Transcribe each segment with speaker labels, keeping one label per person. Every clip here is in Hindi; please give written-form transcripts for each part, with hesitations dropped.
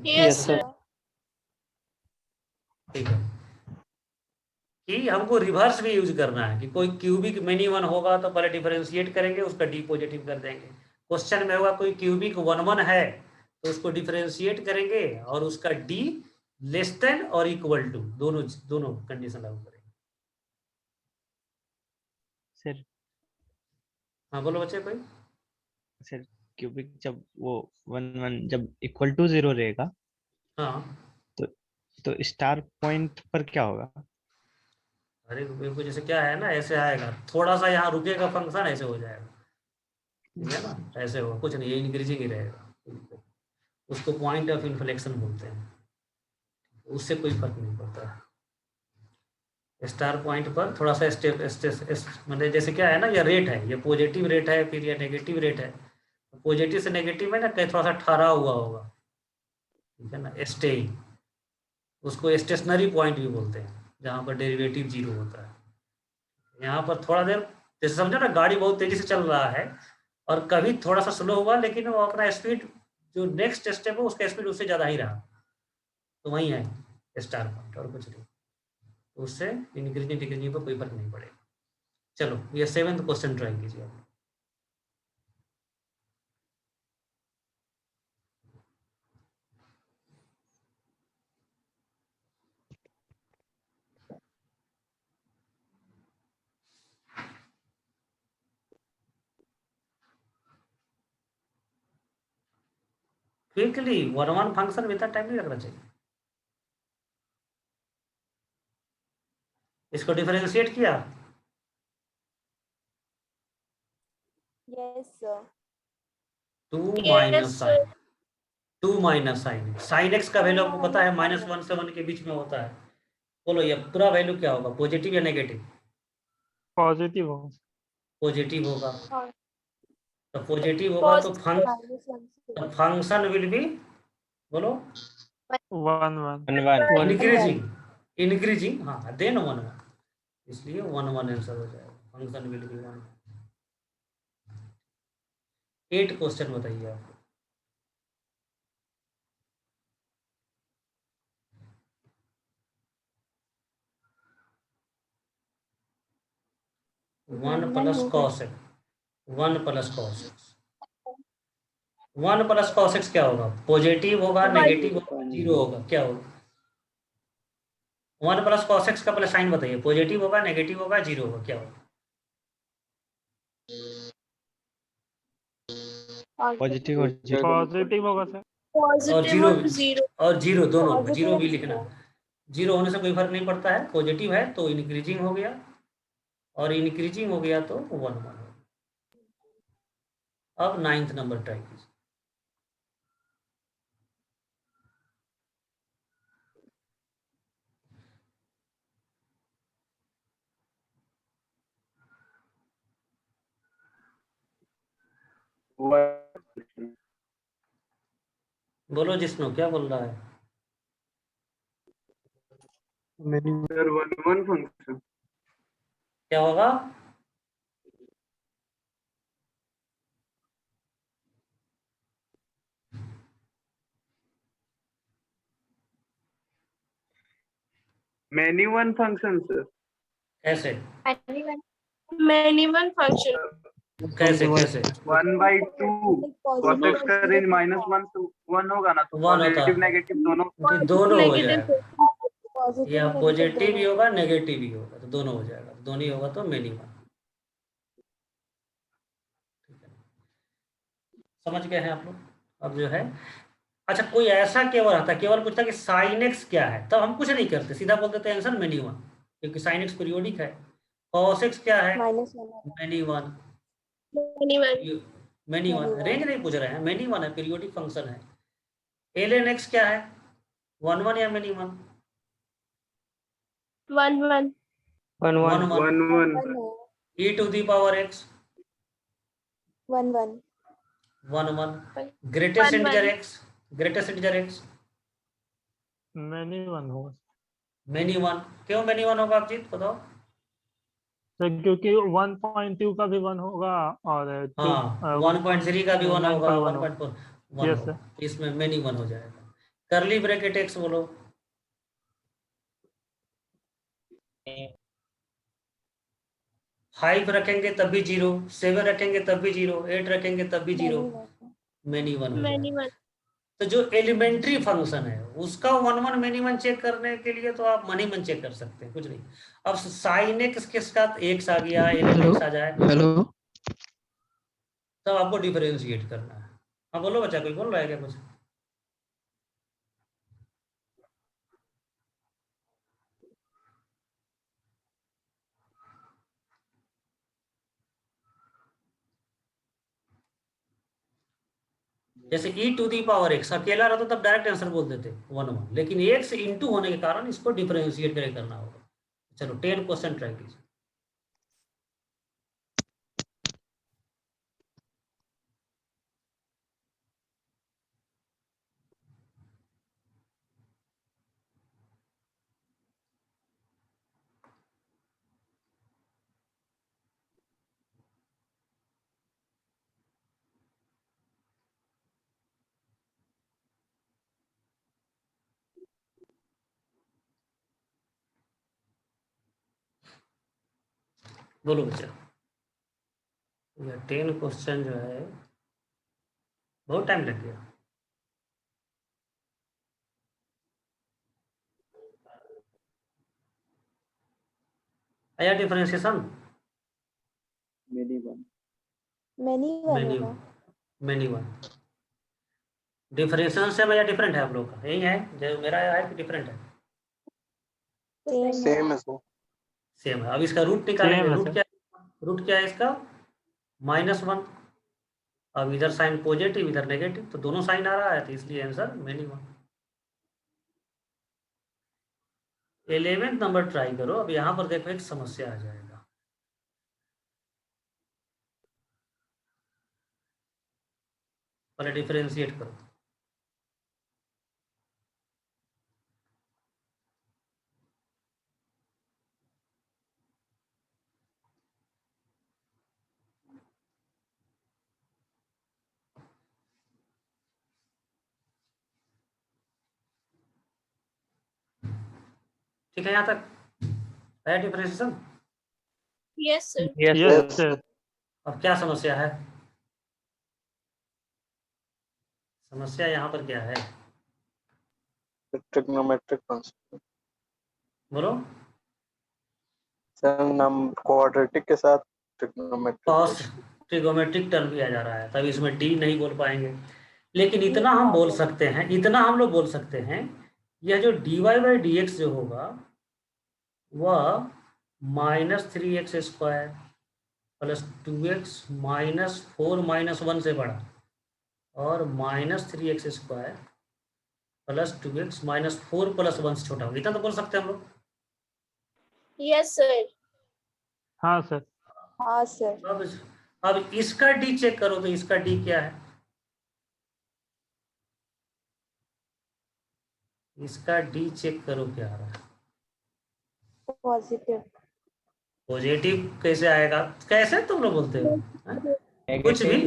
Speaker 1: Yes sir.
Speaker 2: ठीक है कि हमको रिवर्स भी यूज करना है कि कोई क्यूबिक मेनी वन होगा तो पहले डिफरेंशिएट करेंगे, उसका डी पॉजिटिव कर देंगे। क्वेश्चन में होगा कोई क्यूबिक वन वन है तो उसको डिफरेंशिएट करेंगे और उसका डी लेस देन और इक्वल टू, दोनों दोनों कंडीशन लागू करेंगे।
Speaker 1: सर
Speaker 2: हाँ बोलो बच्चे कोई।
Speaker 1: सर क्यूबिक जब वो 1 1 जब इक्वल टू 0 रहेगा
Speaker 2: हाँ
Speaker 1: तो स्टार पॉइंट पर क्या होगा?
Speaker 2: अरे बिल्कुल जैसे क्या है ना, ऐसे आएगा, थोड़ा सा यहाँ रुकेगा फंक्शन, ऐसे हो जाएगा। ठीक है ना, ऐसे होगा, कुछ नहीं, ये इंक्रीजिंग ही रहेगा। उसको पॉइंट ऑफ इन्फ्लेक्शन बोलते हैं, उससे कोई फर्क नहीं पड़ता है। स्टार पॉइंट पर थोड़ा सा स्टेप मतलब जैसे क्या है ना, ये रेट है, ये पॉजिटिव रेट है फिर ये नेगेटिव रेट है। पॉजिटिव से नेगेटिव में ना कहीं थोड़ा सा ठहरा हुआ होगा। ठीक है ना, स्टे, उसको स्टेशनरी पॉइंट भी बोलते हैं, जहाँ पर डेरिवेटिव जीरो होता है। यहाँ पर थोड़ा देर, जैसे समझो ना गाड़ी बहुत तेजी से चल रहा है और कभी थोड़ा सा स्लो हुआ, लेकिन वो अपना स्पीड, जो नेक्स्ट स्टेप है उसका स्पीड उससे ज़्यादा ही रहा, तो वही है स्टार पॉइंट, और कुछ नहीं। तो उससे इंक्रीजिंग डिक्रीजिंग पर कोई फर्क नहीं पड़ेगा। चलो ये 7th क्वेश्चन ट्राई कीजिए आप। क्विकली, वन वन फंक्शन में इतना टाइम नहीं लगना चाहिए। इसको डिफरेंशिएट किया,
Speaker 3: yes sir.
Speaker 2: 2
Speaker 4: yes
Speaker 2: minus
Speaker 4: sir.
Speaker 2: Sine, 2 minus sine, sine x का वैल्यू आपको पता है -1 से 1 के बीच में होता है। बोलो ये पूरा वैल्यू क्या होगा, पॉजिटिव या नेगेटिव?
Speaker 5: पॉजिटिव हो।
Speaker 2: पॉजिटिव होगा।
Speaker 3: हाँ।
Speaker 2: तो पॉजिटिव होगा तो
Speaker 4: पॉजिटिव
Speaker 2: फंक्शन विल बी, बोलो,
Speaker 5: 1 1
Speaker 1: 1 1
Speaker 2: इंक्रीजिंग, इंक्रीजिंग, हाँ देन 1 1, इसलिए 1 1 आंसर हो जाएगा, फंक्शन विल बी 1। 8 क्वेश्चन बताइए आप। One plus cos x, 1 plus cos x, 1 plus cos x क्या होगा, पॉजिटिव होगा, नेगेटिव होगा, जीरो होगा, क्या होगा? 1 प्लस कॉस एक्स का पहले साइन बताइए, पॉजिटिव होगा, नेगेटिव होगा, जीरो होगा, क्या होगा?
Speaker 1: पॉजिटिव और जीरो।
Speaker 5: पॉजिटिव होगा सर।
Speaker 2: और
Speaker 4: पॉजिटिव
Speaker 2: जीरो,
Speaker 4: और जीरो।
Speaker 2: और जीरो दोनों होगा, जीरो भी लिखना। जीरो होने से कोई फर्क नहीं पड़ता है, पॉजिटिव है तो इंक्रीजिंग हो गया, और इंक्रीजिंग हो गया तो 1 1 हो गया। अब 9th नंबर ट्राई कीजिए। बोलो जिष्णु, क्या बोल रहा है?
Speaker 6: Sir 1 1 function.
Speaker 2: क्या होगा?
Speaker 6: Many one function sir.
Speaker 2: कैसे
Speaker 4: मैनी वन फंक्शन।
Speaker 2: कैसे कैसे?
Speaker 6: 1/2 cos x का रेंज -1 से 1 होगा ना, तो
Speaker 2: 1 होता
Speaker 6: पॉजिटिव
Speaker 2: है,
Speaker 6: नेगेटिव दोनों।
Speaker 2: ठीक, दोनों हो
Speaker 4: नेगेटिव।
Speaker 2: जाएगा, या पॉजिटिव ही होगा नेगेटिव ही होगा, तो दोनों हो जाएगा, दोनों ही होगा तो मेनी वन। ठीक है, समझ गए हैं आप लोग? अब जो है, अच्छा कोई ऐसा केवल आता, केवल पूछता कि साइन एक्स क्या है, तब हम कुछ नहीं करते, सीधा बोल देते हैं आंसर मेनी वन, क्योंकि साइन एक्स पीरियोडिक है। कॉस एक्स क्या है, many one,
Speaker 4: many one.
Speaker 2: Many one, range नहीं पूछ रहे हैं, मेनी वन है, पीरियोडिक फंक्शन है। एल एक्स क्या है, 1 1 या many one?
Speaker 4: 1 1।
Speaker 2: 1 1,
Speaker 6: 1 1
Speaker 2: e to the power x
Speaker 3: 1 1
Speaker 2: 1 1, greatest
Speaker 4: 1
Speaker 2: integer
Speaker 4: 1।
Speaker 2: X, greatest integer x
Speaker 5: many 1 होगा
Speaker 2: मेनी वन। क्यों मेनी वन होगा, आप जीत बताओ?
Speaker 5: सर, क्योंकि 1.2 का भी 1 होगा और
Speaker 2: हाँ 1.3 का भी 1 होगा,
Speaker 5: 1.1 होगा।
Speaker 2: 1.4 1
Speaker 5: यस
Speaker 2: होगा,
Speaker 5: सर।
Speaker 2: इसमें मेनी वन हो जाएगा। करली ब्रैकेट x बोलो, 5 रखेंगे तब भी 0, 7 रखेंगे तब भी 0, 8 रखेंगे तब भी 0, मेनी वन हो जाएगा।
Speaker 4: Many one.
Speaker 2: तो जो एलिमेंट्री फंक्शन है उसका 1 मेनी वन चेक करने के लिए तो आप मनी वन चेक कर सकते हैं, कुछ नहीं। अब साइन एक्स के साथ एक्स आ गया, x आ जाए,
Speaker 7: हेलो
Speaker 2: तब आपको डिफरेंशिएट करना है। हाँ बोलो बच्चा, कोई बोल रहा है क्या कुछ? जैसे e⁻x अकेला रहता तब डायरेक्ट आंसर बोल देते 1 लेकिन x इंटू होने के कारण इसको डिफरेंशिएट करके करना होगा। चलो 10 क्वेश्चन ट्राई कीजिए। बोलो बच्चा, ये 10 क्वेश्चन जो है बहुत टाइम लग गया। आया differentiation?
Speaker 3: Many
Speaker 2: many
Speaker 3: one.
Speaker 2: Many one differentiation से या डिफरेंट है आप लोग का? यही है जो मेरा है कि डिफरेंट है?
Speaker 3: Same है.
Speaker 2: सेम है। अब इसका रूट निकालेंगे।
Speaker 5: Same है,
Speaker 2: रूट
Speaker 5: sir.
Speaker 2: क्या, रूट क्या है इसका? -1। अब इधर साइन पॉजिटिव इधर नेगेटिव, तो दोनों साइन आ रहा है, तो इसलिए answer many one. 11th number try करो। अब यहाँ पर देखो एक समस्या आ जाएगा। पहले डिफरेंशिएट करो। ठीक है, यहाँ तक है differentiation?
Speaker 4: Yes, sir.
Speaker 5: Yes, sir.
Speaker 2: अब क्या समस्या है? समस्या यहाँ पर क्या है
Speaker 8: ट्रिग्नोमेट्रिक फंक्शन
Speaker 2: बोलो।
Speaker 8: क्वाड्रेटिक के साथ ट्रिग्नोमेट्रिक
Speaker 2: ट्रिगोमेट्रिक टर्म भी आ जा रहा है, तभी इसमें डी नहीं बोल पाएंगे। लेकिन इतना हम बोल सकते हैं, इतना हम लोग बोल सकते हैं, यह जो dy/dx जो होगा वह -3x² + 2x -4 -1 से बड़ा और -3x² + 2x -4 + 1 से छोटा होगा। इतना तो बोल सकते हैं हम लोग।
Speaker 4: Yes, sir.
Speaker 5: हाँ सर।
Speaker 3: हाँ सर.
Speaker 2: अब इसका डी चेक करो तो इसका डी क्या है? इसका डी चेक करो क्या आ रहा है?
Speaker 3: Positive.
Speaker 2: पॉजिटिव कैसे आएगा? कैसे तुम लोग बोलते हो? कुछ भी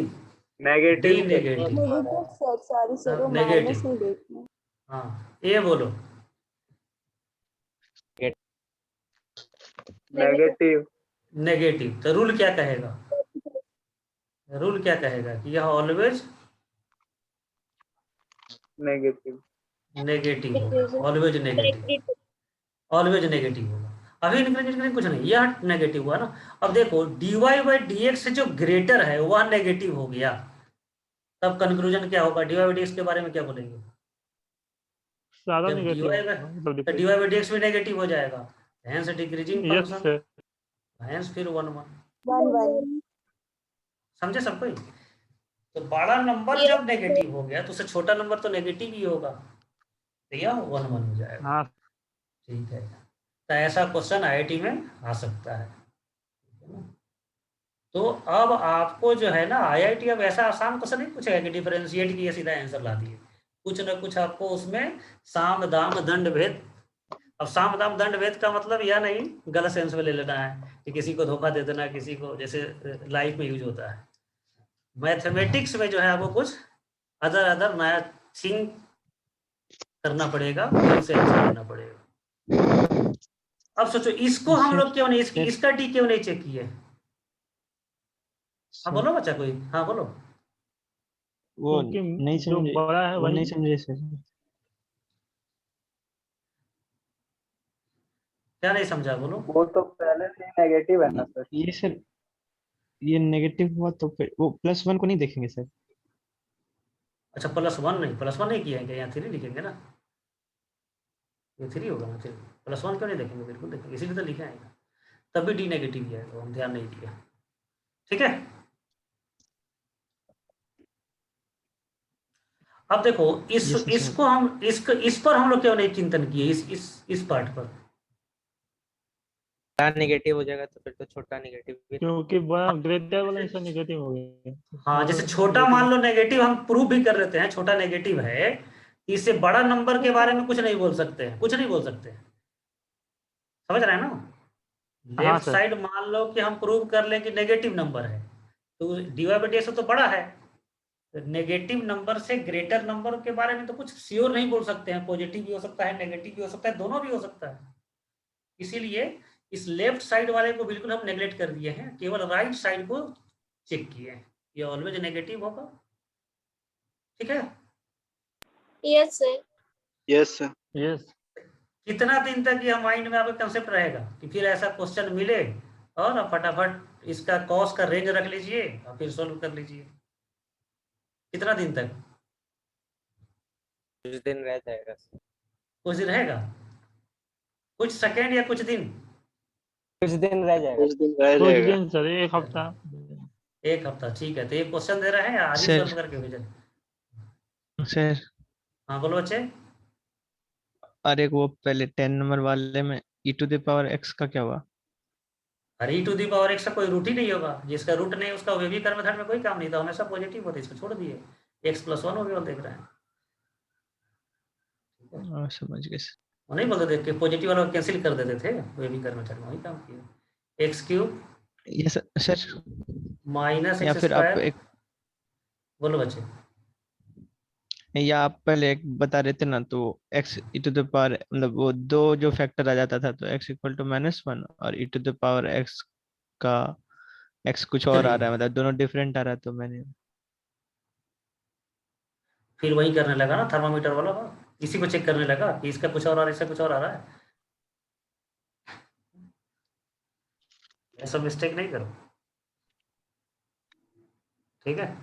Speaker 6: negative
Speaker 2: D negative.
Speaker 3: Negative sir. Sorry sir. वो
Speaker 2: Negative.
Speaker 3: minus नहीं देखना.
Speaker 2: हाँ ये बोलो।
Speaker 6: Negative
Speaker 2: negative. तो रूल क्या कहेगा? रूल क्या कहेगा कि यह ऑलवेज
Speaker 6: नेगेटिव
Speaker 2: नेगेटिव होगा। ऑलवेज नेगेटिव, ऑलवेज नेगेटिव होगा। अभी निकलेंगे कुछ नहीं, यह नेगेटिव हुआ ना। अब देखो dy/dx से जो ग्रेटर है वह नेगेटिव हो गया, तब कंक्लूजन क्या होगा? dy/dx के बारे में क्या बोलेंगे?
Speaker 5: ज्यादा
Speaker 2: जब
Speaker 5: नेगेटिव
Speaker 2: dy/dx भी नेगेटिव हो जाएगा, hence decreasing
Speaker 5: yes
Speaker 2: function,
Speaker 5: sir.
Speaker 2: Hence फिर 1 1।
Speaker 3: 1
Speaker 2: समझे सब कोई? तो बड़ा नंबर
Speaker 4: Yes.
Speaker 2: जब नेगेटिव हो गया तो उससे छोटा नंबर तो नेगेटिव ही होगा, तो यह 1 1 हो जाएगा।
Speaker 5: हाँ
Speaker 2: ठीक है, तो ऐसा क्वेश्चन IIT में आ सकता है। तो अब आपको जो है ना IIT अब ऐसा आसान क्वेश्चन नहीं पूछेगा कि डिफरेंशिएट किए सीधा आंसर ला दिए। कुछ ना कुछ आपको उसमें साम दाम दंड भेद। अब साम दाम दंड भेद का मतलब यह नहीं गलत सेंस में ले लेना है कि किसी को धोखा दे देना, किसी को, जैसे लाइफ में यूज होता है। मैथमेटिक्स में जो है आपको कुछ अदर नया थिंग करना पड़ेगा, फिर से आंसर देना पड़ेगा। अब सोचो इसको हम लोग क्यों नहीं, इसका डी क्यों नहीं चेक किए? हाँ बोलो बच्चा कोई, हाँ बोलो।
Speaker 1: वो
Speaker 5: क्योंकि
Speaker 1: नहीं
Speaker 5: जो
Speaker 1: समझे,
Speaker 5: बड़ा है
Speaker 1: वो नहीं
Speaker 5: वही
Speaker 1: समझे सर।
Speaker 2: क्या नहीं समझा, बोलो।
Speaker 8: वो तो पहले से नेगेटिव है ना सर।
Speaker 1: ये सर, ये नेगेटिव हुआ तो फिर वो +1 को नहीं देखेंगे सर।
Speaker 2: अच्छा +1 नहीं, +1 नहीं किया है क्या? यहाँ 3 लिखेंगे ना, ये 3 होगा ना, 3 +1 क्यों नहीं देखेंगे? बिल्कुल देखेंगे, इसीलिए तो लिखा है। तभी डी नेगेटिव किया है, तो हम ध्यान नहीं दिया। ठीक है, अब देखो
Speaker 1: ये सर
Speaker 2: इसको हम इस पर हम लोग क्यों नहीं चिंतन किए, इस पार्ट पर।
Speaker 7: बड़ा नेगेटिव हो जाएगा तो फिर तो छोटा नेगेटिव भी।
Speaker 5: क्योंकि बड़ा ग्रेटर वाला आंसर नेगेटिव हो गया।
Speaker 2: हाँ,
Speaker 5: तो
Speaker 2: जैसे छोटा
Speaker 5: negative-
Speaker 2: मान लो नेगेटिव, हम प्रूव भी कर लेते हैं छोटा नेगेटिव है, इससे बड़ा नंबर के बारे में कुछ नहीं बोल सकते हैं, कुछ नहीं बोल सकते हैं। समझ रहे हैं ना?
Speaker 5: हाँ
Speaker 2: लेफ्ट
Speaker 5: सर।
Speaker 2: साइड मान लो कि हम प्रूव कर लें कि नेगेटिव नंबर है, तो डी/डी से तो बड़ा है, नेगेटिव नंबर से ग्रेटर नंबर के बारे में तो कुछ श्योर नहीं बोल सकते हैं, पॉजिटिव भी हो सकता है, नेगेटिव भी हो सकता है, दोनों भी हो सकता है। इसीलिए इस लेफ्ट साइड वाले को बिल्कुल हम नेग्लेक्ट कर दिए हैं, केवल राइट साइड को चेक किए हैं, ये ऑलवेज नेगेटिव होगा। ठीक है,
Speaker 4: Yes, sir.
Speaker 8: Yes sir.
Speaker 5: Yes.
Speaker 2: कितना दिन तक ये माइंड में आपके कंसेप्ट रहेगा कि फिर ऐसा क्वेश्चन मिले और आप फटाफट इसका कॉस का रेंज रख लीजिए और फिर सोल्व कर लीजिए। कितना दिन तक?
Speaker 7: कुछ दिन रह जाएगा।
Speaker 2: कुछ दिन रहेगा, कुछ सेकेंड या कुछ दिन?
Speaker 7: कुछ दिन रह जाएगा।
Speaker 8: कुछ दिन रह
Speaker 5: कुछ
Speaker 8: जाएगा।
Speaker 5: दिन सर, एक हफ्ता।
Speaker 2: एक हफ्ता, ठीक है। तो ये क्वेश्चन दे रहे हैं, आज ही
Speaker 1: सर।
Speaker 2: सॉल्व करके भेजें।
Speaker 1: सर
Speaker 2: हाँ बोलो बच्चे।
Speaker 1: और एक वो पहले 10 नंबर वाले में e⁻x का क्या हुआ?
Speaker 2: अरे e⁻x का कोई रूट ही नहीं होगा, जिसका रूट नहीं उसका वेवीकर मेथड में कोई काम नहीं था, हमेशा पॉजिटिव होता है, इसको छोड़ दिए, x+1 हो गया, देख रहे हैं।
Speaker 1: समझ गए सर।
Speaker 2: वो नहीं बोलते थे कि पॉजिटिव वाला कैंसिल कर देते थे, वेवीकर मेथड में वही काम किया। x³
Speaker 1: ये सर
Speaker 2: माइनस
Speaker 1: या
Speaker 2: एक्स
Speaker 1: फिर आप
Speaker 2: स्क्वायर,
Speaker 1: एक,
Speaker 2: बोलो बच्चे।
Speaker 1: या आप पहले एक बता रहे थे ना, तो x e⁻, मतलब वो दो जो फैक्टर आ जाता था, तो x = -1 और e⁻x का x कुछ और आ
Speaker 2: 3
Speaker 1: रहा है, मतलब दोनों डिफरेंट आ रहा है, तो मैंने
Speaker 2: फिर वही करने लगा ना थर्मामीटर वाला, इसी को चेक करने लगा कि इसका कुछ और आ रहा है, इसका कुछ और आ रहा है। ऐसा मिस्टेक नहीं करो, ठीक है।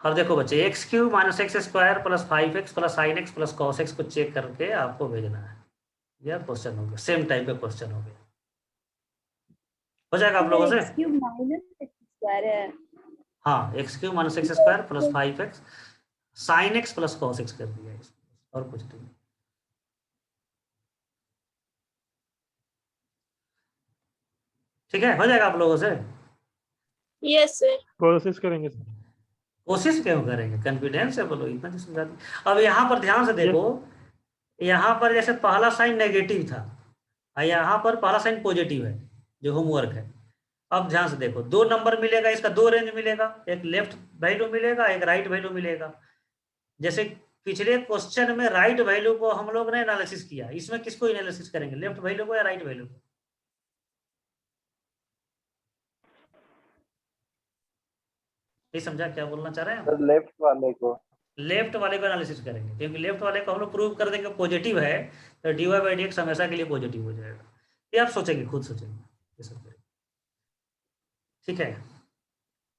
Speaker 2: अब देखो बच्चे, x³ - x² + 5x + sin x + cos x को चेक करके आपको भेजना है। यह क्वेश्चन हो गया, सेम टाइप का क्वेश्चन हो गया, हो जाएगा आप लोगों से।
Speaker 3: x³ - x² है।
Speaker 2: हाँ, x³ - x² + 5x sin x + cos x कर दिया है, और कुछ नहीं। ठीक है, हो जाएगा आप लोगों से।
Speaker 4: Yes, sir.
Speaker 5: प्रोसेस करेंगे सर।
Speaker 2: कोशिश क्यों करेंगे, कॉन्फिडेंस है, बोलो इतना चीज समझा दी। अब यहाँ पर ध्यान से देखो, यहाँ पर जैसे पहला साइन नेगेटिव था और यहाँ पर पहला साइन पॉजिटिव है, जो होमवर्क है। अब ध्यान से देखो, दो नंबर मिलेगा, इसका दो रेंज मिलेगा, एक लेफ्ट वैल्यू मिलेगा, एक राइट वैल्यू मिलेगा। जैसे पिछले क्वेश्चन में राइट वैल्यू को हम लोग ने एनालिसिस किया, इसमें किसको एनालिसिस करेंगे, लेफ्ट वैल्यू को या राइट वैल्यू को? नहीं समझा क्या बोलना चाह रहे हैं?
Speaker 8: सर लेफ्ट वाले को।
Speaker 2: लेफ्ट वाले को एनालिसिस करेंगे, क्योंकि लेफ्ट वाले को हम लोग प्रूव कर देंगे पॉजिटिव है, तो dy/dx हमेशा के लिए पॉजिटिव हो जाएगा। ये आप सोचेंगे, खुद सोचेंगे, ये सब करेंगे। ठीक है,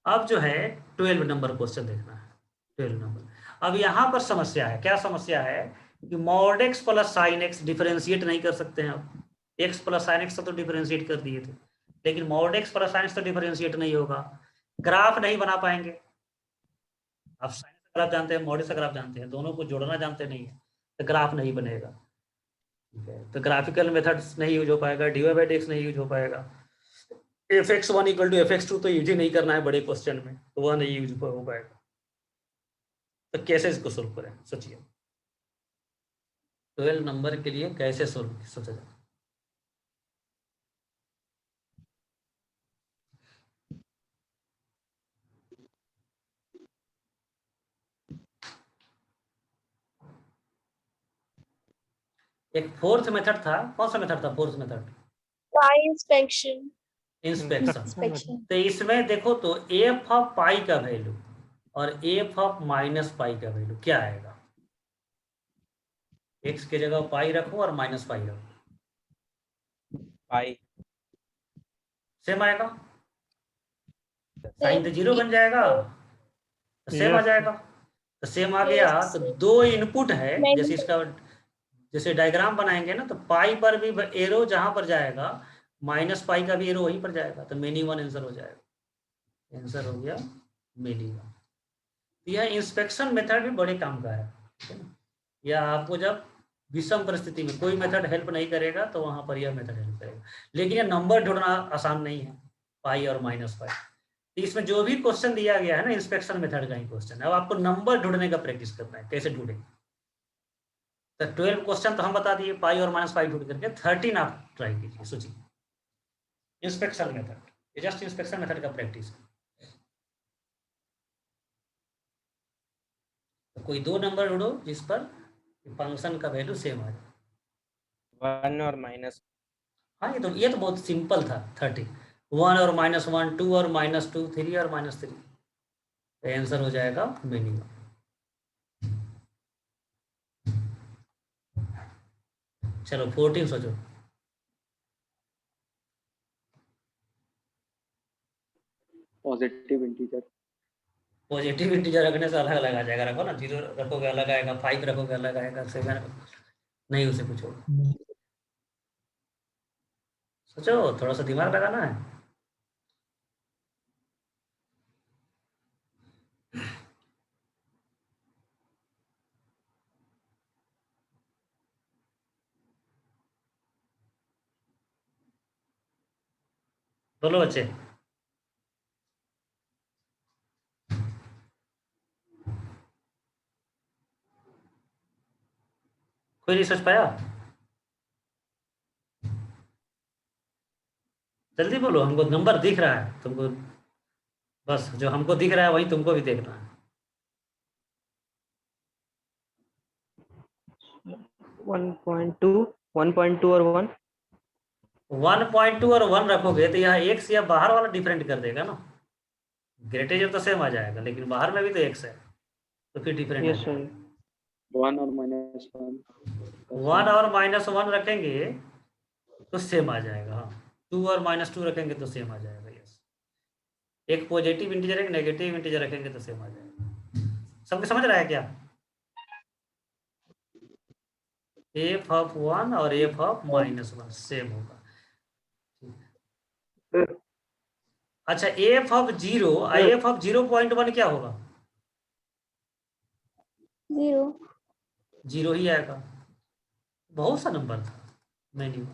Speaker 2: अब जो है 12 नंबर क्वेश्चन देखना है, 12 नंबर। अब यहाँ पर समस्या है, क्या समस्या है कि mod x + sin x differentiate नहीं कर सकते हैं आप। x + sin x तो डिफरेंशिएट कर दिए थे, लेकिन mod x + sin x तो डिफरेंशिएट नहीं होगा, ग्राफ नहीं बना पाएंगे। आप साइन का ग्राफ जानते हैं, मॉड का ग्राफ जानते हैं, दोनों को जोड़ना जानते नहीं है, तो ग्राफ नहीं बनेगा। ठीक है, तो ग्राफिकल मेथड्स नहीं यूज हो पाएगा, dy/dx नहीं यूज हो पाएगा, fx1 = fx2 तो यूज ही नहीं करना है बड़े क्वेश्चन में, तो वह नहीं यूज हो पाएगा। तो कैसे इसको सोल्व करें, सोचिए 12 नंबर के लिए कैसे सोल्व सोचा जाए। एक फोर्थ मेथड था, कौन सा मेथड था fourth method?
Speaker 4: Pi inspection.
Speaker 2: Inspection.
Speaker 3: Inspection.
Speaker 2: तो इसमें देखो तो एफ ऑफ पाई का वैल्यू और एफ ऑफ माइनस पाई का वैल्यू क्या आएगा? एक्स की जगह पाई रखो और माइनस पाई रखो,
Speaker 7: पाई
Speaker 2: सेम आएगा? साइन तो जीरो बन जाएगा, तो सेम आ
Speaker 5: Yes.
Speaker 2: जाएगा। तो सेम आ गया।
Speaker 4: Yes.
Speaker 2: तो दो इनपुट है,
Speaker 4: नहीं।
Speaker 2: जैसे इसका जैसे डायग्राम बनाएंगे ना, तो पाई पर भी एरो जहां पर जाएगा माइनस पाई का भी एरो वहीं पर जाएगा, तो मेनी वन आंसर हो जाएगा। आंसर हो गया मेनी वन। यह इंस्पेक्शन मेथड भी बड़े काम का है, ठीक है ना? या आपको जब विषम परिस्थिति में कोई मेथड हेल्प नहीं करेगा तो वहां पर यह मेथड हेल्प करेगा। लेकिन यह नंबर ढूंढना आसान नहीं है, पाई और माइनस पाई। तो इसमें जो भी क्वेश्चन दिया गया है ना, इंस्पेक्शन मेथड का ही क्वेश्चन है। अब आपको नंबर ढूंढने का प्रैक्टिस करना है, कैसे ढूंढेंगे। तो 12 क्वेश्चन तो हम बता दिए, पाई और माइनस पाई ढूंढ करके। 13 आप ट्राई कीजिए, सोचिए। इंस्पेक्शन मेथड, ये जस्ट इंस्पेक्शन मेथड का प्रैक्टिस है। तो कोई दो नंबर ढूंढो जिस पर फंक्शन का वैल्यू सेम आ जाए।
Speaker 7: 1 और माइनस।
Speaker 2: हाँ, ये तो बहुत सिंपल था। 30 1 और -1, 2 और -2, 3 और -3। तो आंसर हो जाएगा मिनिमम। चलो 14 सोचो।
Speaker 8: Positive integer.
Speaker 2: पॉजिटिव इंटीजर रखने से अलग अलग आ जाएगा। रखो ना, 0 रखोगे अलग आएगा, 5 रखोगे अलग आएगा, 7 नहीं, उसे कुछ होगा। सोचो, थोड़ा सा दिमाग लगाना है। बोलो बच्चे। कोई नहीं सोच पाया? जल्दी बोलो, हमको नंबर दिख रहा है तुमको। बस जो हमको दिख रहा है वही तुमको भी देखना है।
Speaker 7: 1.2 1.2 और 1
Speaker 2: 1.2 और 1 रखोगे तो यहाँ एक्स या बाहर वाला डिफरेंट कर देगा ना। ग्रेटेजर तो सेम आ जाएगा, लेकिन बाहर में भी तो एक्स है, तो फिर डिफरेंट आ
Speaker 7: यस
Speaker 2: जाएगा।
Speaker 7: सर।
Speaker 8: 1 और -1
Speaker 2: 1 और -1 रखेंगे तो सेम आ जाएगा। हाँ, 2 और -2 रखेंगे तो सेम आ जाएगा। यस, एक पॉजिटिव इंटीजर एक नेगेटिव इंटीजर रखेंगे तो सेम आ जाएगा। सबको समझ रहा है क्या? एफ ऑफ 1 और एफ ऑफ -1 सेम होगा। अच्छा, एफ ऑफ 0, एफ ऑफ 0.1 क्या होगा?
Speaker 3: 0.
Speaker 2: 0 ही आएगा। बहुत सा नंबर था मेन्यू।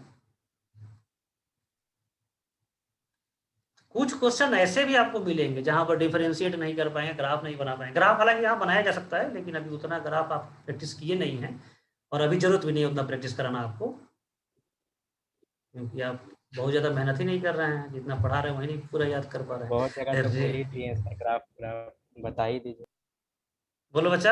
Speaker 2: कुछ क्वेश्चन ऐसे भी आपको मिलेंगे जहां पर डिफरेंशिएट नहीं कर पाएंगे, ग्राफ नहीं बना पाएंगे। ग्राफ हालांकि यहाँ बनाया जा सकता है, लेकिन अभी उतना ग्राफ आप प्रैक्टिस किए नहीं है, और अभी जरूरत भी नहीं है उतना प्रैक्टिस कराना आपको, क्योंकि आप बहुत ज़्यादा मेहनत ही नहीं कर रहे हैं। जितना पढ़ा रहे हैं वही नहीं पूरा याद कर पा रहे
Speaker 7: बहुत जगह तो
Speaker 2: हैं।
Speaker 7: बोल ही दिए सर, ग्राफ ग्राफ बता ही दीजिए।
Speaker 2: बोलो बच्चा,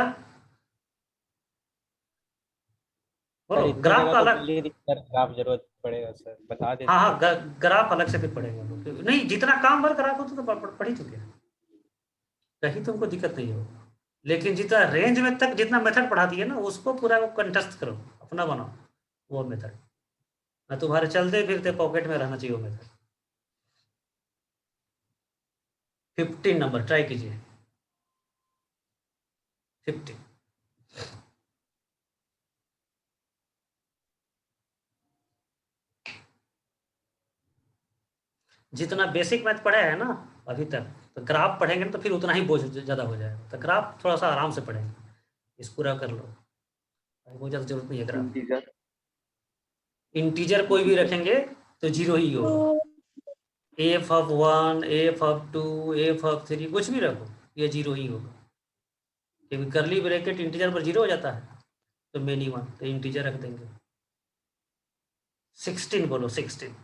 Speaker 7: सर
Speaker 2: बोलो।
Speaker 7: इतने
Speaker 2: ग्राफ
Speaker 7: जगह
Speaker 2: का
Speaker 7: तो
Speaker 2: अलग।
Speaker 7: बोल ही दिए सर, ग्राफ जरूरत पड़ेगा सर, बता देते।
Speaker 2: हाँ हाँ, ग्राफ अलग से फिर पढ़ेंगे हम लोग। नहीं, जितना काम भर ग्राफ होता तो पढ़ ही चुके हैं, कहीं तुमको दिक्कत नहीं होगा। लेकिन जितना रेंज में तक जितना मेथड पढ़ा दिए ना, उसको पूरा वो कंटेस्ट करो, अपना बनाओ वो मेथड। ना तुम्हारे चलते फिरते पॉकेट में रहना चाहिए वो मेथड। 15 नंबर ट्राई कीजिए। 15। जितना बेसिक मैथ पढ़े हैं ना अभी तक, तो ग्राफ पढ़ेंगे ना तो फिर उतना ही बोझ ज़्यादा हो जाएगा। तो ग्राफ थोड़ा सा आराम से पढ़ेंगे, इस पूरा कर लो, बहुत ज़्यादा जरूरत नहीं है ग्राफ।
Speaker 8: इंटीजर।
Speaker 2: इंटीजर कोई भी रखेंगे तो 0 ही होगा। F of 1, F of 2, F of 3, कुछ भी रखो, ये 0 ही होगा, क्योंकि करली ब्रैकेट इंटीजर पर 0 हो जाता है। तो मेनी वन, तो इंटीजर रख देंगे। 16 बोलो, 16।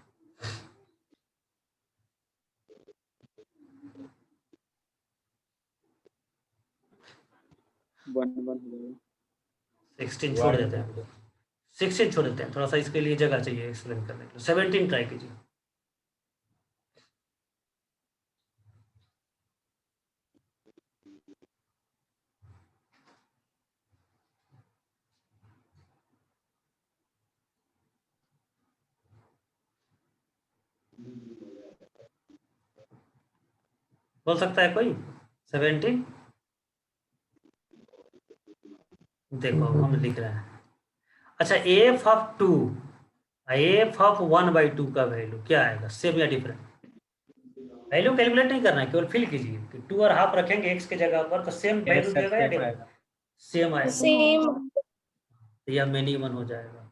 Speaker 8: 1 1
Speaker 2: 16 छोड़ देते हैं। 16 छोड़ देते हैं, थोड़ा सा इसके लिए जगह चाहिए एक्सप्लेन करने के लिए। 17 ट्राई कीजिए। बोल सकता है कोई 17? देखो हम लिख रहे हैं। अच्छा, एफ ऑफ 2, एफ ऑफ 1/2 का वैल्यू क्या आएगा, सेम या डिफरेंट? वैल्यू कैलकुलेट नहीं करना है, केवल फिल कीजिए कि 2 और हाफ रखेंगे एक्स के जगह पर तो सेम वैल्यू देगा या डिफरेंट? सेम आएगा,
Speaker 4: Same.
Speaker 2: तो यह मिनिमम हो जाएगा।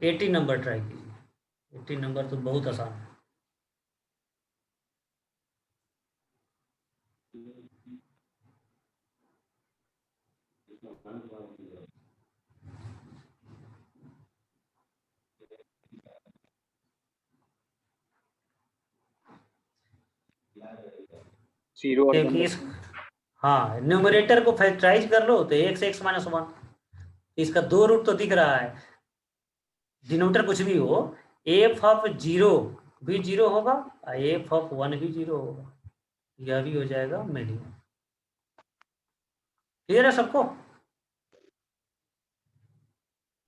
Speaker 2: 80 नंबर ट्राई कीजिए। 80 नंबर तो बहुत आसान है।
Speaker 8: जीरो
Speaker 2: क्योंकि इस हाँ न्यूमरेटर को फैक्टराइज कर लो तो x x माइनस 1, इसका 2 रूट तो दिख रहा है। डिनोमिनेटर कुछ भी हो, एफ ऑफ 0 भी 0 होगा और एफ ऑफ 1 भी 0 होगा, यह भी हो जाएगा मिनिमम। क्लियर है सबको?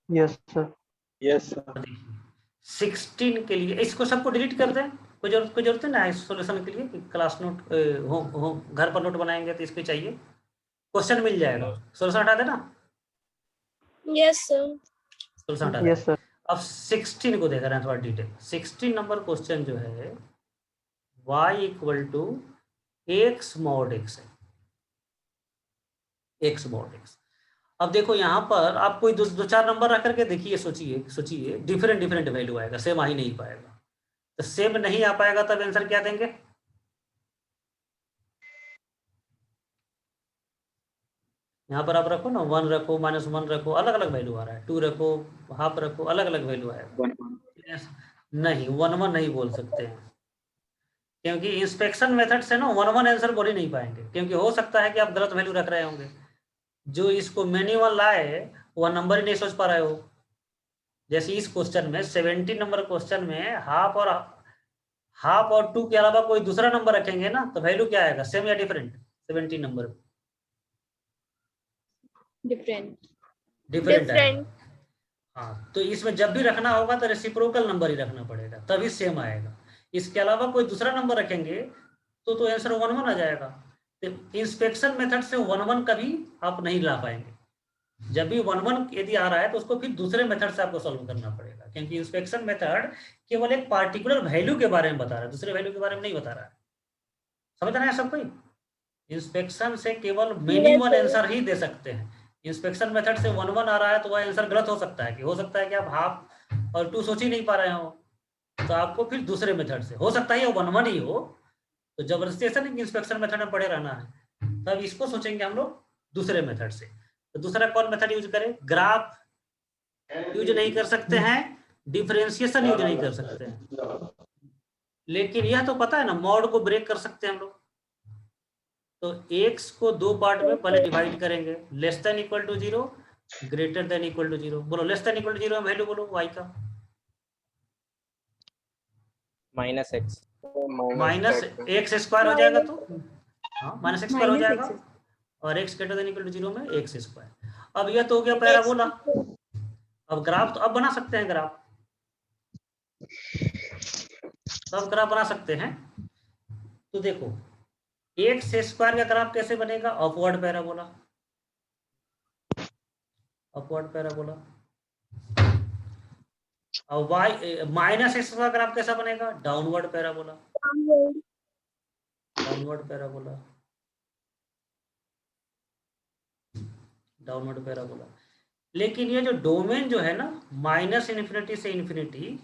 Speaker 8: Yes sir. Yes sir.
Speaker 2: 16 के लिए इसको सबको डिलीट कर दें, कोई जरूरत नहीं है सॉल्यूशन के लिए कि क्लास नोट घर पर नोट बनाएंगे तो इसके चाहिए, क्वेश्चन मिल जाएगा, सॉल्यूशन हटा देना,
Speaker 4: Yes, sir.
Speaker 2: सॉल्यूशन हटा देना।
Speaker 8: Yes sir.
Speaker 2: अब 16 को देख रहे हैं थोड़ा डिटेल। 16 नंबर क्वेश्चन जो है y equal to x mod x है, x mod x। अब देखो यहाँ पर आप कोई दो चार नंबर रख करके देखिए, सोचिए डिफरेंट वैल्यू आएगा, सेम आ ही नहीं पाएगा। तो सेम नहीं आ पाएगा तब आंसर क्या देंगे? यहाँ पर आप रखो ना, 1 रखो, -1 रखो, अलग अलग वैल्यू आ रहा है, 2 रखो, हाफ रखो, अलग अलग वैल्यू आएगा। नहीं 1 नहीं बोल सकते हैं, क्योंकि इंस्पेक्शन मेथड से ना 1 आंसर बोल ही नहीं पाएंगे, क्योंकि हो सकता है कि आप गलत वैल्यू रख रहे होंगे। जो इसको मैन्युअल लाए वह नंबर ही नहीं सोच पा रहे हो। जैसे इस क्वेश्चन में 70 नंबर क्वेश्चन में हाफ और 2 के अलावा कोई दूसरा नंबर रखेंगे ना तो वैल्यू क्या आएगा, सेम या डिफरेंट? 70 number
Speaker 3: different.
Speaker 4: Different.
Speaker 2: हाँ, तो इसमें जब भी रखना होगा तो रेसिप्रोकल नंबर ही रखना पड़ेगा, तभी सेम आएगा। इसके अलावा कोई दूसरा नंबर रखेंगे तो आंसर 1 आ जाएगा। तो इंस्पेक्शन मेथड से 1 कभी आप नहीं ला पाएंगे। जब भी 1 यदि आ रहा है तो उसको फिर दूसरे मेथड से आपको सॉल्व करना पड़ेगा, क्योंकि इंस्पेक्शन मेथड केवल एक पार्टिकुलर वैल्यू के बारे में बता रहा है, दूसरे वैल्यू के बारे में नहीं बता रहा है। समझ रहे हैं सब कोई? इंस्पेक्शन से केवल मिनिमम आंसर ही दे सकते हैं। इंस्पेक्शन मेथड से 1 आ रहा है तो वह आंसर गलत हो सकता है, हो सकता है कि आप हाफ और 2 सोच ही नहीं पा रहे हो, तो आपको फिर दूसरे मेथड से, हो सकता है 1 ही हो, तो जबरदस्ती ऐसा नहीं कि इंस्पेक्शन मेथड में पढ़े रहना है, तब इसको सोचेंगे हम लोग दूसरे मेथड से। तो दूसरा कौन मेथड यूज करें? ग्राफ यूज नहीं कर सकते हैं, डिफरेंशिएशन यूज नहीं कर सकते हैं, लेकिन यह तो पता है ना मॉड को ब्रेक कर सकते हैं हम लोग। तो x को 2 पार्ट में पहले डिवाइड करेंगे, less than equal to 0, greater than equal to 0। बोलो less than equal to 0 value बोलो y का।
Speaker 7: -x
Speaker 2: -x स्क्वायर हो जाएगा, तो हाँ -x स्क्वायर हो जाएगा, और x greater than equal to 0 में x स्क्वायर। अब यह तो हो गया पैराबोला। अब ग्राफ तो अब बना सकते हैं, ग्राफ सब ग्राफ बना सकते हैं। तो देखो x स्क्वायर का ग्राफ कैसे बनेगा? Upward parabola, upward parabola. और y -x का ग्राफ कैसा बनेगा? Downward parabola, downward parabola, downward parabola. लेकिन ये जो डोमेन जो है ना, -∞ से इन्फिनिटी,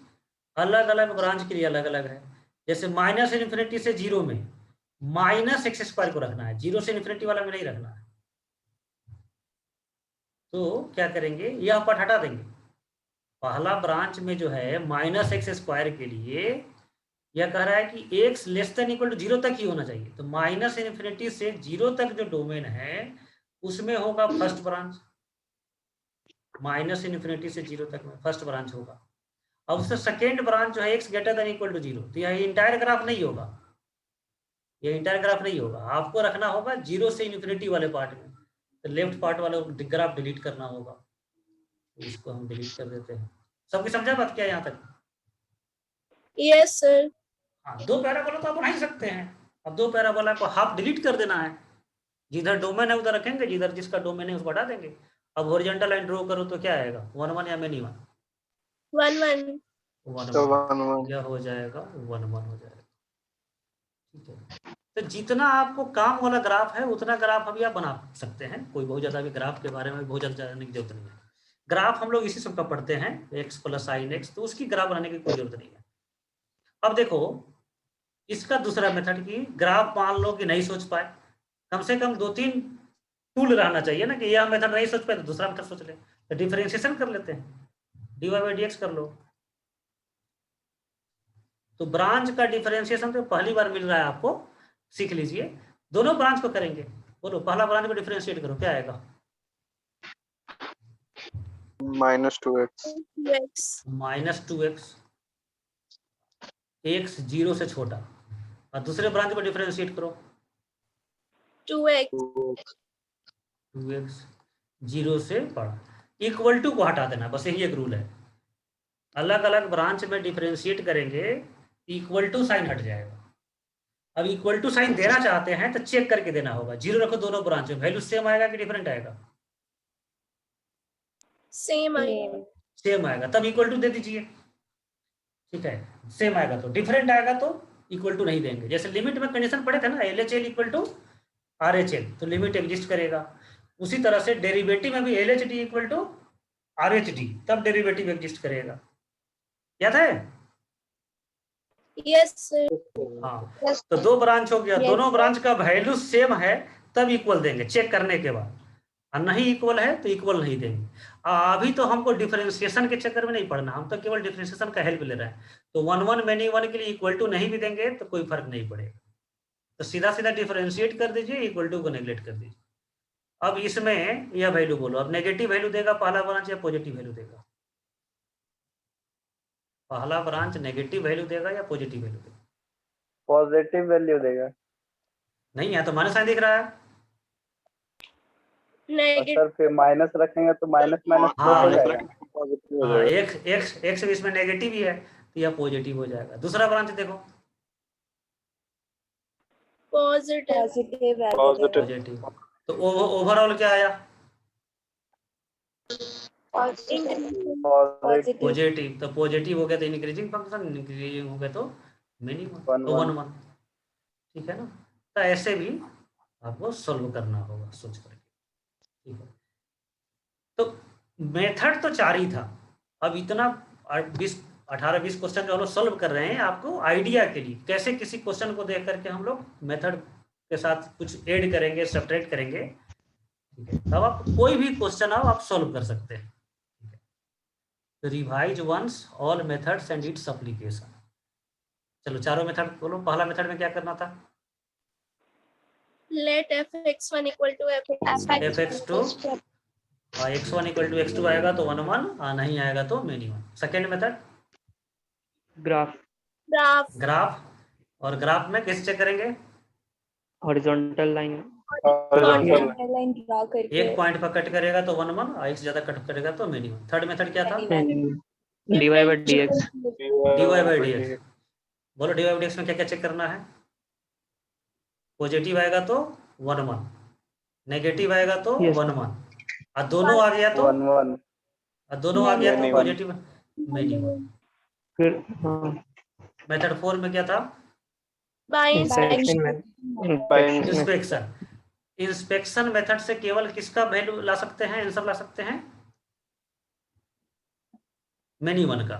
Speaker 2: अलग अलग ब्रांच के लिए अलग अलग है। जैसे -∞ से 0 में -x स्क्वायर को रखना है, 0 से इन्फिनिटी वाला में नहीं रखना है। तो क्या करेंगे, यह पार्ट हटा देंगे। पहला ब्रांच में जो है -x स्क्वायर के लिए यह कह रहा है कि x less than equal to 0 तक ही होना चाहिए। तो -∞ से 0 तक जो डोमेन है उसमें होगा फर्स्ट ब्रांच, माइनस इन्फिनिटी से 0 तक में फर्स्ट ब्रांच होगा। अब उससे सेकेंड ब्रांच जो है x greater than equal to 0, तो यह इंटायर ग्राफ नहीं होगा, ये इंटायर ग्राफ नहीं होगा, आपको रखना होगा 0 से इन्फिनिटी वाले पार्ट में, तो लेफ्ट पार्ट वाला ग्राफ डिलीट करना होगा। तो इसको हम डिलीट कर देते हैं। सबकी समझा बात क्या यहाँ तक?
Speaker 4: Yes, sir.
Speaker 2: हाँ, दो पैराबोला तो आप बना ही सकते हैं। अब दो पैराबोला को हाफ डिलीट कर देना है, जिधर डोमेन है उधर रखेंगे, जिधर जिसका डोमेन है उसको हटा देंगे। अब हॉरिजॉन्टल लाइन ड्रॉ करो तो क्या आएगा, 1 1 या मेनी 1?
Speaker 4: 1 1.
Speaker 2: 1
Speaker 8: तो
Speaker 2: 1
Speaker 8: 1 1
Speaker 2: क्या हो जाएगा, 1 1 हो जाएगा। ठीक है, तो जितना आपको काम वाला ग्राफ है उतना ग्राफ अभी आप बना सकते हैं, कोई बहुत ज़्यादा भी ग्राफ के बारे में बहुत ज़्यादा जानने की जरूरत नहीं है। ग्राफ हम लोग इसी सबका पढ़ते हैं, x प्लस साइन x, तो उसकी ग्राफ बनाने की कोई जरूरत नहीं है। अब देखो इसका दूसरा मेथड की ग्राफ मान लो कि नहीं सोच पाए, कम से कम 2-3 टूल रहना चाहिए ना, कि यह मेथड नहीं सोच पाए तो दूसरा मेथड सोच ले, तो डिफरेंशिएशन कर लेते हैं, dy/dx कर लो। तो ब्रांच का डिफरेंशिएशन तो पहली बार मिल रहा है आपको, सीख लीजिए। दोनों ब्रांच को करेंगे, बोलो पहला ब्रांच को डिफरेंशिएट करो, क्या आएगा?
Speaker 8: -2x
Speaker 4: X.
Speaker 2: -2x, x 0 से छोटा, और दूसरे ब्रांच को डिफरेंशिएट करो,
Speaker 4: 2x.
Speaker 2: 2x 0 से बड़ा। इक्वल टू को हटा देना, बस यही एक रूल है। अलग अलग ब्रांच में डिफरेंशिएट करेंगे, इक्वल टू साइन हट जाएगा। अब इक्वल टू साइन देना चाहते हैं तो चेक करके देना होगा, 0 रखो दोनों ब्रांच में, वैल्यू सेम आएगा कि डिफरेंट आएगा?
Speaker 4: Same.
Speaker 2: सेम आएगा, तब इक्वल टू दे दीजिए। ठीक है, सेम आएगा तो, डिफरेंट आएगा तो इक्वल टू नहीं देंगे। जैसे लिमिट में कंडीशन पढ़े थे ना, LHL इक्वल टू RHL, तो लिमिट एग्जिस्ट करेगा। उसी तरह से डेरिवेटिव में भी LHD इक्वल टू RHD, तब डेरिवेटिव एग्जिस्ट करेगा। याद है?
Speaker 4: Yes, sir.
Speaker 2: हाँ, तो दो ब्रांच हो गया, दोनों ब्रांच का वैल्यू सेम है तब इक्वल देंगे चेक करने के बाद, और नहीं इक्वल है तो इक्वल नहीं देंगे। अभी तो हमको डिफरेंशिएशन के चक्कर में नहीं पढ़ना, हम तो केवल डिफरेंशिएशन का हेल्प ले रहे हैं। तो 1 1 मेनी 1 के लिए इक्वल टू नहीं भी देंगे तो कोई फर्क नहीं पड़ेगा, तो सीधा सीधा डिफरेंशिएट कर दीजिए, इक्वल टू को नेग्लेक्ट कर दीजिए। अब इसमें यह वैल्यू बोलो, अब नेगेटिव वैल्यू देगा पहला ब्रांच या पॉजिटिव वैल्यू देगा? पहला ब्रांच नेगेटिव वैल्यू देगा या पॉजिटिव वैल्यू देगा?
Speaker 8: पॉजिटिव वैल्यू देगा।
Speaker 2: नहीं, यहाँ तो माइनस साइन दिख रहा है।
Speaker 4: Negative.
Speaker 8: सर फिर माइनस रखेंगे तो माइनस माइनस
Speaker 2: हाँ,
Speaker 8: हो जाएगा, पॉजिटिव हो
Speaker 2: हाँ,
Speaker 8: जाएगा।
Speaker 2: x इसमें नेगेटिव ही है तो यह पॉजिटिव हो जाएगा। दूसरा ब्रांच देखो,
Speaker 3: पॉजिटिव
Speaker 2: पॉजिटिव, तो ओवरऑल क्या आया? पॉजिटिव, तो पॉजिटिव हो गया तो इंक्रीजिंग फंक्शन, इंक्रीजिंग हो गया तो मिनिमम, तो 1 1। ठीक है ना? तो ऐसे भी आपको सॉल्व करना होगा सोच करके। ठीक है, तो मेथड तो 4 ही था। अब इतना 18-20 क्वेश्चन जो हम लोग सॉल्व कर रहे हैं, आपको आइडिया के लिए कैसे किसी क्वेश्चन को देख करके हम लोग मेथड के साथ कुछ ऐड करेंगे, सब्ट्रैक्ट करेंगे। ठीक है, तब आप कोई भी क्वेश्चन आप सॉल्व कर सकते हैं। तो revise once all methods and its application. चलो चारों मेथड बोलो। पहला मेथड में क्या करना था?
Speaker 4: Let fx1 equal to
Speaker 2: fx2 x1 equal to x2 आएगा तो 1 1, नहीं आएगा तो many 1। Second method
Speaker 7: graph
Speaker 2: graph, और ग्राफ में कैसे चेक करेंगे?
Speaker 7: हॉरिजॉन्टल लाइन
Speaker 3: लाइन ड्रा करके
Speaker 2: एक पॉइंट पर कट करेगा तो 1 1, एक से ज्यादा कट करेगा तो मेनी 1। थर्ड मेथड क्या था?
Speaker 7: dy/dx
Speaker 2: dy/dx। बोलो dy/dx में क्या क्या चेक करना है? पॉजिटिव आएगा तो 1 1, नेगेटिव आएगा तो 1 1, और दोनों आ गया तो
Speaker 8: 1 1
Speaker 2: और दोनों आ गया तो
Speaker 8: Many one।
Speaker 2: Positive many 1।
Speaker 7: फिर
Speaker 2: मेथड 4 में क्या था?
Speaker 4: by
Speaker 2: inspection. इंस्पेक्शन मेथड से केवल किसका वैल्यू ला सकते हैं, आंसर ला सकते हैं? मेनी 1 का।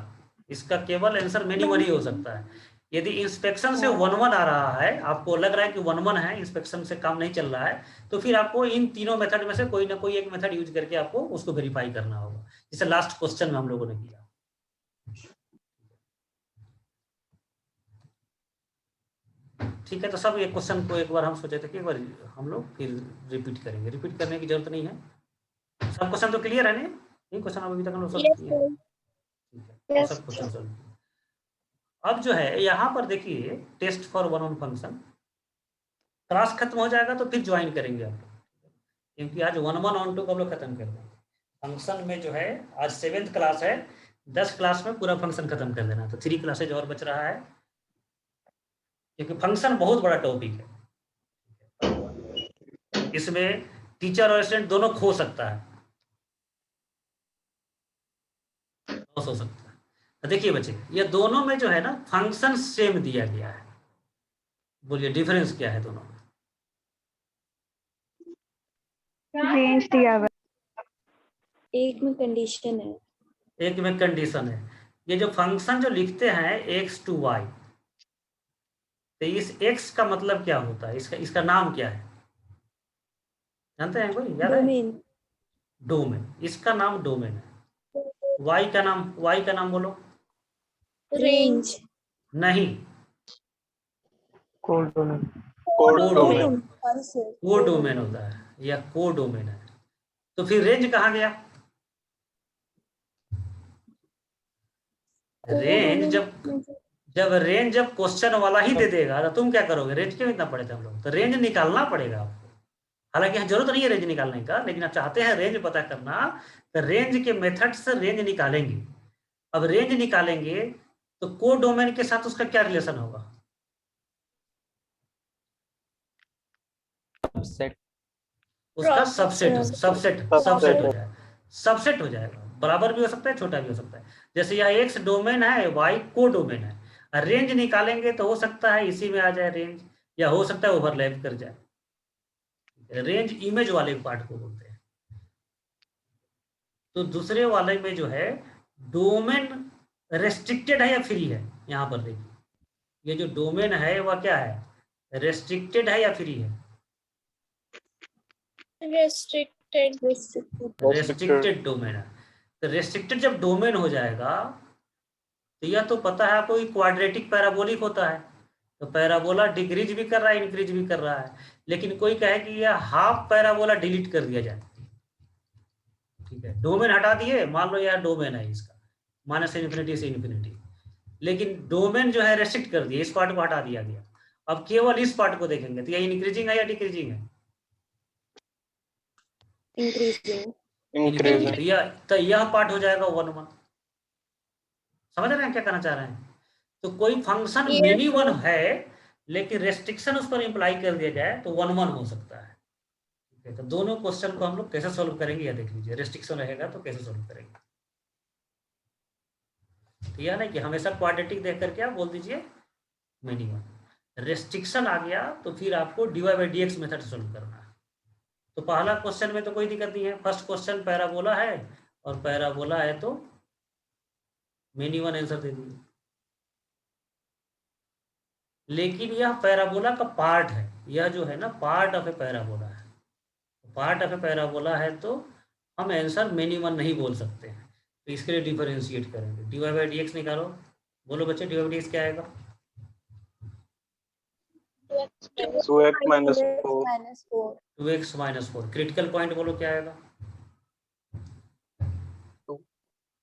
Speaker 2: इसका केवल आंसर मेनी 1 ही हो सकता है। यदि इंस्पेक्शन से 1 1 आ रहा है, आपको लग रहा है कि 1 1 है, इंस्पेक्शन से काम नहीं चल रहा है, तो फिर आपको इन तीनों मेथड में से कोई ना कोई एक मेथड यूज करके आपको उसको वेरीफाई करना होगा, जैसे लास्ट क्वेश्चन में हम लोगों ने किया। ठीक है, तो सब एक क्वेश्चन को एक बार हम सोचे थे कि एक बार हम लोग फिर रिपीट करेंगे, रिपीट करने की जरूरत नहीं है। सब क्वेश्चन तो क्लियर है नहीं? ये क्वेश्चन अभी तक हम लोग
Speaker 4: Yes,
Speaker 2: सब किए हैं। ठीक है,
Speaker 4: Yes,
Speaker 2: सब क्वेश्चन सॉल्व किए। अब जो है यहाँ पर देखिए test for one on function, class खत्म हो जाएगा तो फिर ज्वाइन करेंगे आप लोग, क्योंकि आज 1 on 2 को हम लोग खत्म कर देंगे। फंक्शन में जो है आज 7th क्लास है, 10 क्लास में पूरा फंक्शन खत्म कर देना, तो 3 क्लासेज और बच रहा है, क्योंकि फंक्शन बहुत बड़ा टॉपिक है। इसमें टीचर और स्टूडेंट दोनों खो सकता है, लॉस हो सकता है। तो देखिए बच्चे, ये दोनों में जो है ना फंक्शन सेम दिया गया है, बोलिए डिफरेंस क्या है दोनों में?
Speaker 3: रेंज दिया हुआ है। एक में कंडीशन है,
Speaker 2: एक में कंडीशन है। ये जो फंक्शन जो लिखते हैं x to y, तो इस x का मतलब क्या होता है? इसका नाम क्या है, जानते हैं कोई? याद है?
Speaker 3: डोमेन।
Speaker 2: डोमेन, इसका नाम डोमेन है। y का नाम बोलो।
Speaker 3: रेंज।
Speaker 2: नहीं,
Speaker 7: code domain.
Speaker 2: Codomain,
Speaker 3: sir,
Speaker 2: codomain होता है, या कोडोमेन है। तो फिर रेंज कहाँ गया? रेंज जब क्वेश्चन वाला ही दे देगा तो तुम क्या करोगे? रेंज क्यों इतना पड़े थे हम लोग? तो रेंज निकालना पड़ेगा आपको। हालांकि यहाँ जरूरत नहीं है रेंज निकालने का, लेकिन आप चाहते हैं रेंज पता करना, तो रेंज के मेथड से रेंज निकालेंगे। अब रेंज निकालेंगे तो कोडोमेन के साथ उसका क्या रिलेशन होगा? उसका सबसेट हो जाएगा। बराबर भी हो सकता है, छोटा भी हो सकता है। जैसे यह x डोमेन है, y कोडोमेन है। रेंज निकालेंगे तो हो सकता है इसी में आ जाए रेंज, या हो सकता है ओवरलैप कर जाए। रेंज इमेज वाले पार्ट को बोलते हैं। तो दूसरे वाले में जो है डोमेन रेस्ट्रिक्टेड है या फ्री है? यहाँ पर देखिए, ये जो डोमेन है वह क्या है, रेस्ट्रिक्टेड है या फ्री है? रेस्ट्रिक्टेड डोमेन है। तो रेस्ट्रिक्टेड जब डोमेन हो जाएगा तो यह तो पता है कोई क्वाड्रेटिक पैराबोलिक होता है, तो पैराबोला डिक्रीज भी कर रहा है, इंक्रीज भी कर रहा है। लेकिन कोई कहे कि यह हाफ पैराबोला डिलीट कर दिया जाए, ठीक है, डोमेन हटा दिए, मान लो यह डोमेन है इसका -∞ से इन्फिनिटी, लेकिन डोमेन जो है रेस्ट्रिक्ट कर दिया, इस पार्ट को हटा दिया गया। अब केवल इस पार्ट को देखेंगे तो यह इंक्रीजिंग है या डिक्रीजिंग है? इंक्रीजिंग। तो यह पार्ट हो जाएगा 1 समझ रहे हैं क्या कहना चाह रहे हैं? तो कोई फंक्शन मेनी वन है लेकिन रेस्ट्रिक्शन उस पर इंप्लाई कर दिया जाए तो 1 हो सकता है। ठीक है, तो दोनों क्वेश्चन को हम लोग कैसे सॉल्व करेंगे यह देख लीजिए। रेस्ट्रिक्शन रहेगा तो कैसे सॉल्व करेंगे? तो यह नहीं कि हमेशा क्वाड्रेटिक देख करके आप बोल दीजिए मेनी वन। रेस्ट्रिक्शन आ गया तो फिर आपको dy/dx मेथड सॉल्व करना है। तो पहला क्वेश्चन में तो कोई दिक्कत नहीं है, फर्स्ट क्वेश्चन पैराबोला है और पैराबोला है तो मेनी वन आंसर दे दिए। लेकिन यह पैराबोला का पार्ट है, यह जो है ना पार्ट ऑफ ए पैराबोला है। पार्ट ऑफ ए पैराबोला है तो हम आंसर मेनी वन नहीं बोल सकते हैं, तो इसके लिए डिफरेंशिएट करेंगे। dy/dx निकालो, बोलो बच्चे dy/dx क्या आएगा? 2x - 4। क्रिटिकल पॉइंट बोलो क्या आएगा?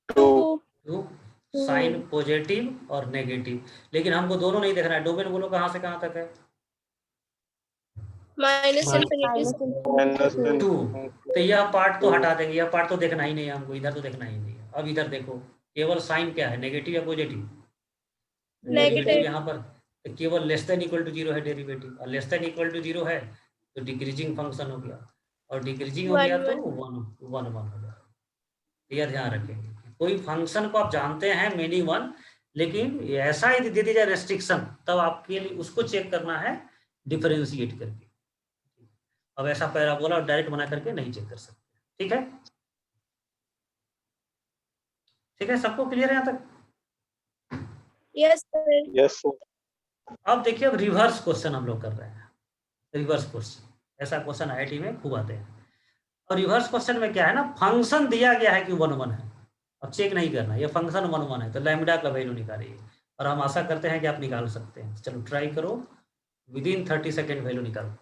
Speaker 2: 2 साइन पॉजिटिव और नेगेटिव। लेकिन हमको दोनों नहीं देखना है। डोमेन बोलो कहाँ से कहाँ तक है? -∞ 2। तो यह पार्ट तो हटा देंगे, यह पार्ट तो देखना ही नहीं है हमको, इधर तो देखना ही नहीं है। अब इधर देखो, केवल साइन क्या है, नेगेटिव या पॉजिटिव? नेगेटिव। यहाँ पर तो केवल <= 0 है डेरिवेटिव, और <= 0 है तो डिक्रीजिंग फंक्शन हो गया, और डिक्रीजिंग हो गया तो 1 हो गया। यह ध्यान रखेंगे, कोई फंक्शन को आप जानते हैं मेनी वन, लेकिन ऐसा ही दे दी जाए रेस्ट्रिक्शन, तब आपके लिए उसको चेक करना है डिफरेंशिएट करके। अब ऐसा पैराबोला डायरेक्ट बना करके नहीं चेक कर सकते। ठीक है, ठीक है, सबको क्लियर है यहाँ तक?
Speaker 4: Yes, sir.
Speaker 8: Yes sir.
Speaker 2: अब देखिए, अब रिवर्स क्वेश्चन हम लोग कर रहे हैं। रिवर्स क्वेश्चन, ऐसा क्वेश्चन IIT में खूब आते हैं। और रिवर्स क्वेश्चन में क्या है ना, फंक्शन दिया गया है कि 1 है, अब चेक नहीं करना, ये फंक्शन 1 है तो लैम्डा का वैल्यू निकालिए, और हम आशा करते हैं कि आप निकाल सकते हैं। चलो ट्राई करो, विदिन 30 सेकेंड वैल्यू निकालो।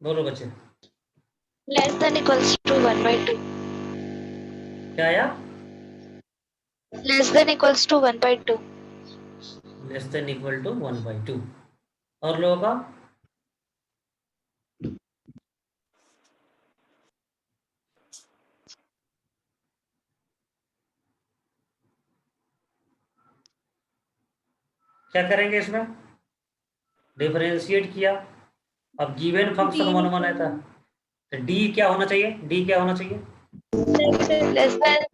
Speaker 2: बोलो बच्चे।
Speaker 3: Less than equals to 1/2.
Speaker 2: क्या आया?
Speaker 3: Less than equals to 1/2.
Speaker 2: Less than equal to 1/2। और लोगों का? क्या करेंगे इसमें? डिफरेंशिएट किया, अब गिवन फंक्शन 1 1 है था, डी क्या होना चाहिए? डी क्या होना चाहिए?
Speaker 3: Less than